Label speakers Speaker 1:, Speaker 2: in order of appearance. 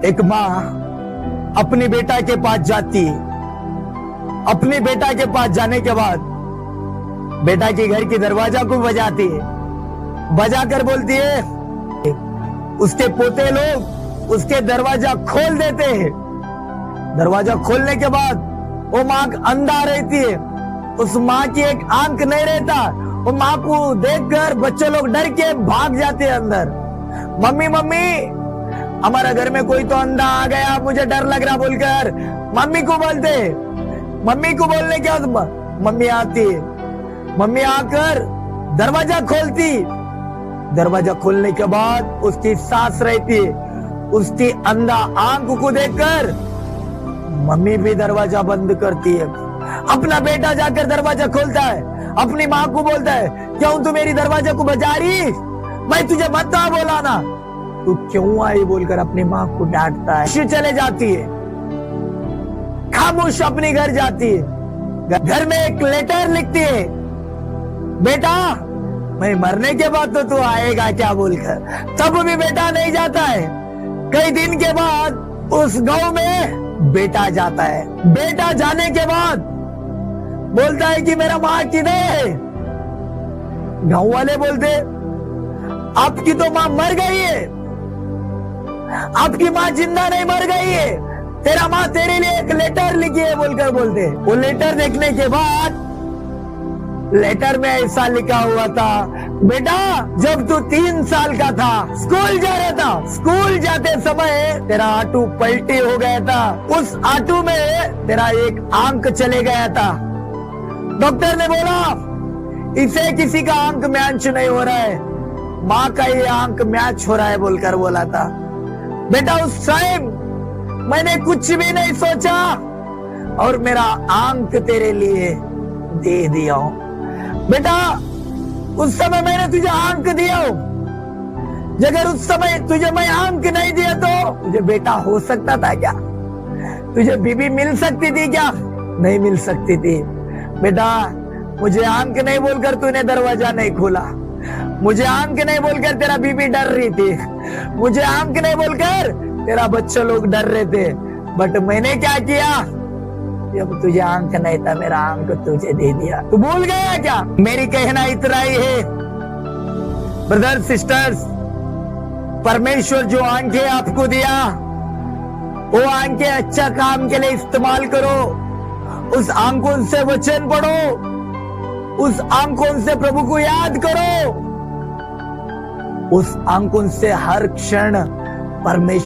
Speaker 1: एक माँ अपने बेटा के पास जाती है। अपने बेटा के पास जाने के बाद बेटा के घर की दरवाजा को बजाती है। बजाकर बोलती है, उसके पोते लोग उसके दरवाजा खोल देते हैं। दरवाजा खोलने के बाद वो माँ अंधा रहती है। उस माँ की एक आंख नहीं रहता। वो माँ को देखकर बच्चे लोग डर के भाग जाते हैं अंदर। मम्मी मम्मी, हमारा घर में कोई तो अंधा आ गया, मुझे डर लग रहा बोलकर मम्मी को बोलते। मम्मी को बोलने के बाद मम्मी आती है। मम्मी आकर दरवाजा खोलती। दरवाजा खोलने के बाद उसकी सास रहती है। उसकी अंधा आंख को देखकर मम्मी भी दरवाजा बंद करती है। अपना बेटा जाकर दरवाजा खोलता है। अपनी माँ को बोलता है, क्यों तू मेरी दरवाजा को बजा रही? मैं तुझे मत बोला ना, तू क्यों आई बोलकर अपनी माँ को डांटता है। चले जाती है, खामोश अपने घर जाती है। घर में एक लेटर लिखती है, बेटा मैं मरने के बाद तो तू आएगा क्या बोलकर। तब भी बेटा नहीं जाता है। कई दिन के बाद उस गांव में बेटा जाता है। बेटा जाने के बाद बोलता है कि मेरा माँ किधर है। गांव वाले बोलते, आपकी तो माँ मर गई है। आपकी माँ जिंदा नहीं, मर गई है। तेरा माँ तेरे लिए एक लेटर लिखी है बोलकर बोलते। वो लेटर देखने के बाद लेटर में ऐसा लिखा हुआ था, बेटा जब तू 3 साल का था, स्कूल जा रहा था, स्कूल जाते समय तेरा आटू पलटी हो गया था। उस आटू में तेरा एक आंख चले गया था। डॉक्टर ने बोला इसे किसी का आंख मैच नहीं हो रहा है, माँ का ये आंख मैच हो रहा है बोलकर बोला था। बेटा उस टाइम मैंने कुछ भी नहीं सोचा और मेरा आंख तेरे लिए दे दिया हूं। बेटा उस समय मैंने तुझे आंख दिया हो, अगर उस समय तुझे मैं आंख नहीं दिया तो तुझे बेटा हो सकता था क्या? तुझे बीबी मिल सकती थी क्या? नहीं मिल सकती थी। बेटा मुझे आंख नहीं बोलकर तूने दरवाजा नहीं खोला। मुझे आंख नहीं बोलकर तेरा बीबी डर रही थी। मुझे आंख नहीं बोलकर तेरा बच्चे लोग डर रहे थे। बट मैंने क्या किया? जब तुझे आंख नहीं था, मेरा आंख तुझे दे दिया। तू भूल गया क्या? मेरी कहना इतना ही है ब्रदर सिस्टर्स, परमेश्वर जो आंखें आपको दिया वो आंखें अच्छा काम के लिए इस्तेमाल करो। उस आंखों से वचन पढ़ो, उस आंखों से प्रभु को याद करो, उस आंखों से हर क्षण परमेश्वर